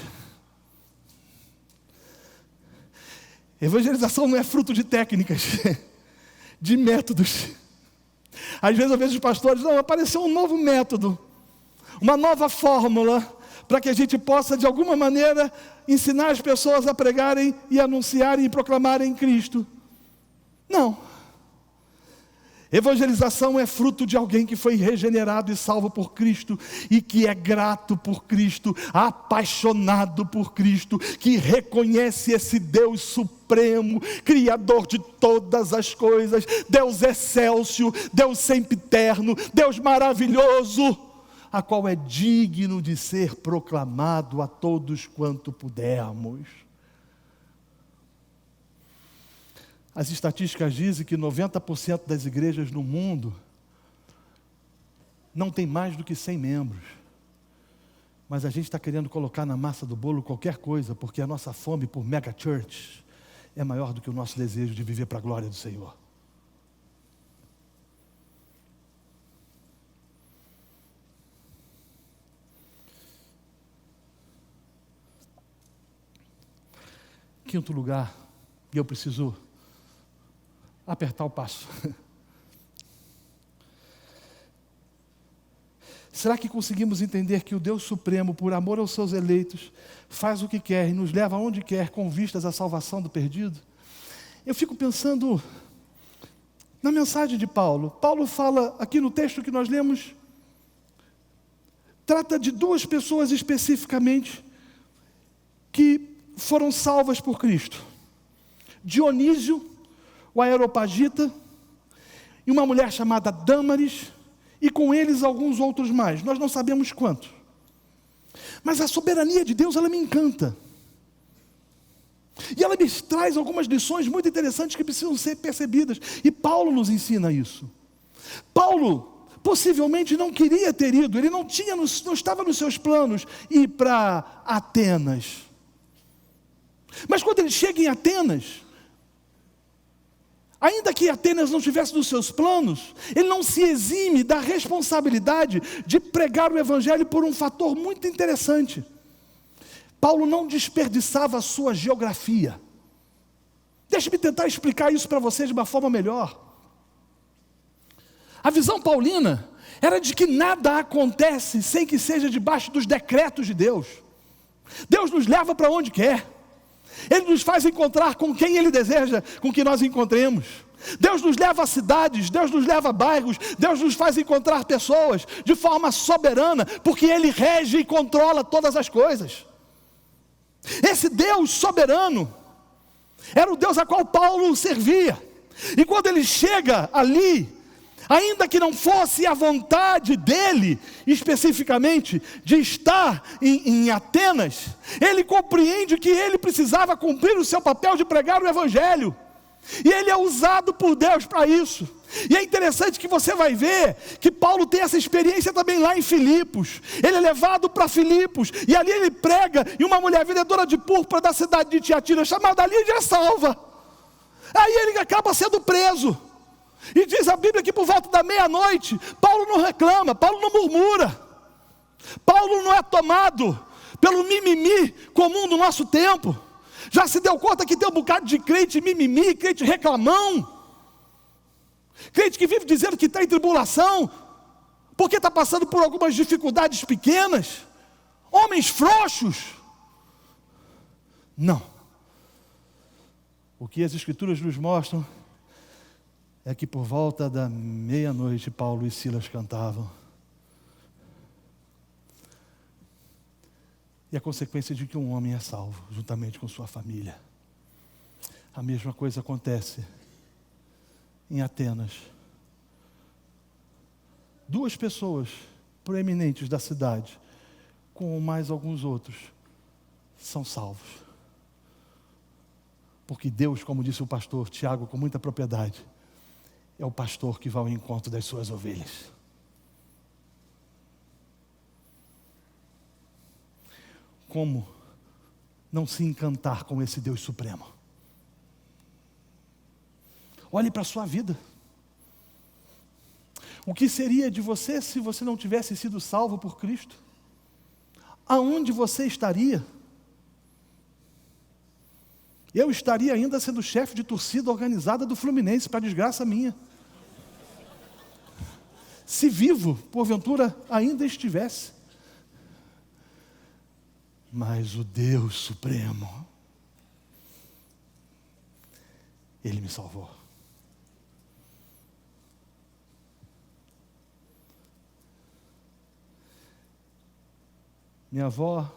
Evangelização não é fruto de técnicas, de métodos. Às vezes eu vejo os pastores, não, apareceu um novo método, uma nova fórmula, para que a gente possa, de alguma maneira, ensinar as pessoas a pregarem e anunciarem e proclamarem Cristo. Não. Evangelização é fruto de alguém que foi regenerado e salvo por Cristo, e que é grato por Cristo, apaixonado por Cristo, que reconhece esse Deus supremo, Criador de todas as coisas, Deus excelso, Deus sempiterno, Deus maravilhoso, a qual é digno de ser proclamado a todos quanto pudermos. As estatísticas dizem que 90% das igrejas no mundo não tem mais do que 100 membros. Mas a gente está querendo colocar na massa do bolo qualquer coisa, porque a nossa fome por mega church é maior do que o nosso desejo de viver para a glória do Senhor. Quinto lugar, e eu preciso apertar o passo. Será que conseguimos entender que o Deus Supremo, por amor aos seus eleitos, faz o que quer e nos leva aonde quer com vistas à salvação do perdido? Eu fico pensando na mensagem de Paulo. Paulo fala aqui no texto que nós lemos, trata de duas pessoas especificamente que foram salvas por Cristo. Dionísio, o Areopagita, e uma mulher chamada Dâmaris, e com eles alguns outros mais, nós não sabemos quantos. Mas a soberania de Deus, ela me encanta. E ela me traz algumas lições muito interessantes que precisam ser percebidas, e Paulo nos ensina isso. Paulo possivelmente não queria ter ido, ele não estava nos seus planos ir para Atenas. Mas quando ele chega em Atenas, ainda que Atenas não estivesse nos seus planos, ele não se exime da responsabilidade de pregar o Evangelho por um fator muito interessante. Paulo não desperdiçava a sua geografia. Deixe-me tentar explicar isso para vocês de uma forma melhor. A visão paulina era de que nada acontece sem que seja debaixo dos decretos de Deus. Deus nos leva para onde quer. Ele nos faz encontrar com quem Ele deseja com que nós encontremos. Deus nos leva a cidades, Deus nos leva a bairros, Deus nos faz encontrar pessoas de forma soberana, porque Ele rege e controla todas as coisas. Esse Deus soberano era o Deus a qual Paulo servia. E quando ele chega ali, ainda que não fosse a vontade dele, especificamente, de estar em Atenas, ele compreende que ele precisava cumprir o seu papel de pregar o Evangelho. E ele é usado por Deus para isso. E é interessante que você vai ver que Paulo tem essa experiência também lá em Filipos. Ele é levado para Filipos, e ali ele prega, e uma mulher vendedora de púrpura da cidade de Tiatira, chamada Lídia, é salva. Aí ele acaba sendo preso. E diz a Bíblia que por volta da meia-noite, Paulo não reclama, Paulo não murmura. Paulo não é tomado pelo mimimi comum do nosso tempo. Já se deu conta que tem um bocado de crente mimimi, crente reclamão, crente que vive dizendo que está em tribulação, porque está passando por algumas dificuldades pequenas, homens frouxos. Não. O que as Escrituras nos mostram é que por volta da meia-noite, Paulo e Silas cantavam. E a consequência de que um homem é salvo, juntamente com sua família. A mesma coisa acontece em Atenas. Duas pessoas proeminentes da cidade, com mais alguns outros, são salvos. Porque Deus, como disse o pastor Tiago com muita propriedade, é o pastor que vai ao encontro das suas ovelhas. Como não se encantar com esse Deus supremo? Olhe para a sua vida. O que seria de você se você não tivesse sido salvo por Cristo? Aonde você estaria? eu estaria ainda sendo chefe de torcida organizada do Fluminense, para desgraça minha. Se vivo, porventura, ainda estivesse. Mas o Deus Supremo, Ele me salvou. Minha avó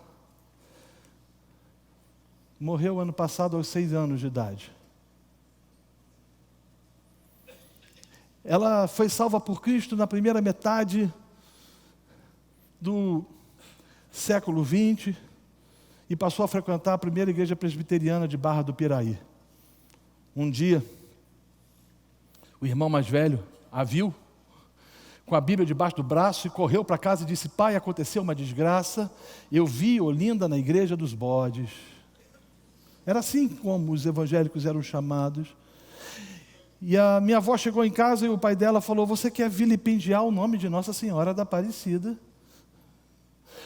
morreu ano passado aos 6 anos de idade. Ela foi salva por Cristo na primeira metade do século XX e passou a frequentar a primeira igreja presbiteriana de Barra do Piraí. Um dia, o irmão mais velho a viu com a Bíblia debaixo do braço e correu para casa e disse: pai, aconteceu uma desgraça, eu vi Olinda na igreja dos bodes. Era assim como os evangélicos eram chamados. E a minha avó chegou em casa e o pai dela falou: você quer vilipendiar o nome de Nossa Senhora da Aparecida?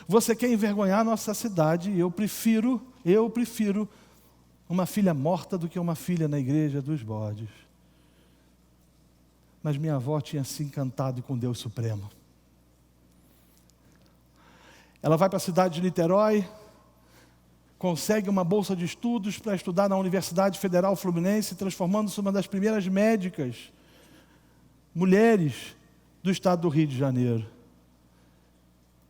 Você quer envergonhar a nossa cidade? Eu prefiro uma filha morta do que uma filha na igreja dos bodes. Mas minha avó tinha se encantado com Deus Supremo. Ela vai para a cidade de Niterói, consegue uma bolsa de estudos para estudar na Universidade Federal Fluminense, transformando-se uma das primeiras médicas mulheres do estado do Rio de Janeiro.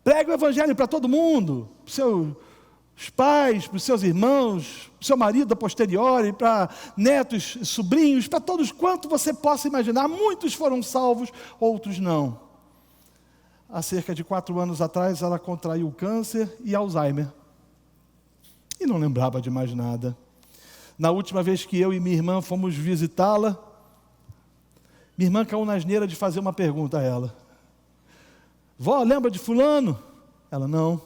Prega o evangelho para todo mundo, para os seus pais, para os seus irmãos, para o seu marido a posteriori, para netos, sobrinhos, para todos quanto você possa imaginar. Muitos foram salvos, outros não. Há cerca de 4 anos atrás, ela contraiu câncer e Alzheimer. E não lembrava de mais nada. Na última vez que eu e minha irmã fomos visitá-la, minha irmã caiu na asneira de fazer uma pergunta a ela. Vó, lembra de fulano? Ela, não.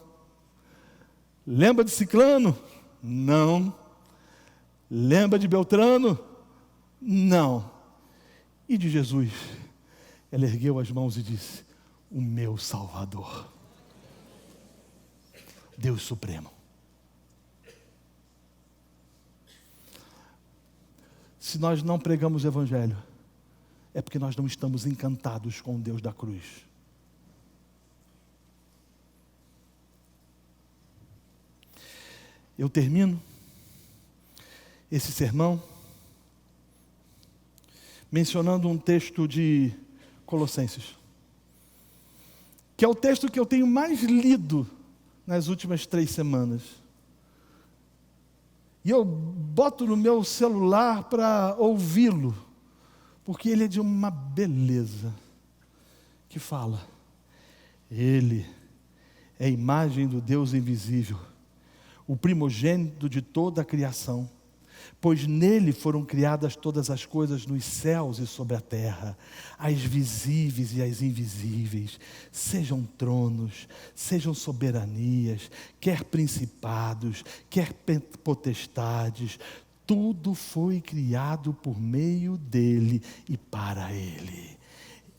Lembra de ciclano? Não. Lembra de Beltrano? Não. E de Jesus? Ela ergueu as mãos e disse: o meu Salvador, Deus Supremo. Se nós não pregamos o evangelho, é porque nós não estamos encantados com o Deus da cruz. Eu termino esse sermão mencionando um texto de Colossenses, que é o texto que eu tenho mais lido nas últimas 3 semanas. E eu boto no meu celular para ouvi-lo, porque ele é de uma beleza, que fala: Ele é a imagem do Deus invisível, o primogênito de toda a criação, pois nele foram criadas todas as coisas nos céus e sobre a terra, as visíveis e as invisíveis, sejam tronos, sejam soberanias, quer principados, quer potestades, tudo foi criado por meio dele e para ele.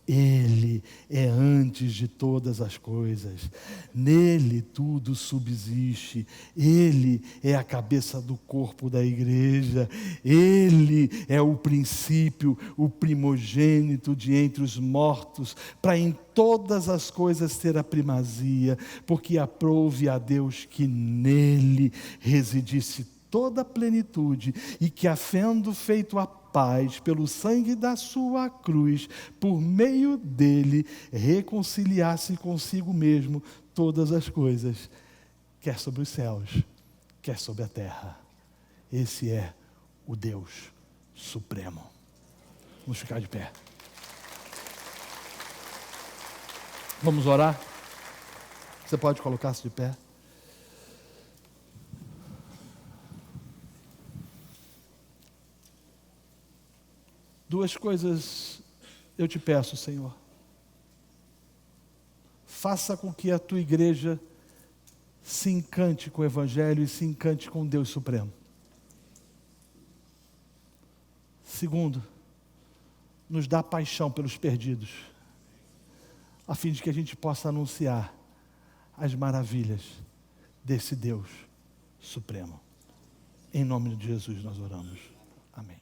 Ele é antes de todas as coisas, nele tudo subsiste, ele é a cabeça do corpo da igreja, ele é o princípio, o primogênito de entre os mortos, para em todas as coisas ter a primazia, porque aprouve a Deus que nele residisse toda a plenitude, e que havendo feito a paz pelo sangue da sua cruz, por meio dele reconciliasse consigo mesmo todas as coisas, quer sobre os céus, quer sobre a terra. Esse é o Deus Supremo. Vamos ficar de pé. Vamos orar? Você pode colocar-se de pé? Duas coisas eu te peço, Senhor. Faça com que a tua igreja se encante com o Evangelho e se encante com Deus Supremo. Segundo, nos dá paixão pelos perdidos, a fim de que a gente possa anunciar as maravilhas desse Deus Supremo. Em nome de Jesus nós oramos. Amém.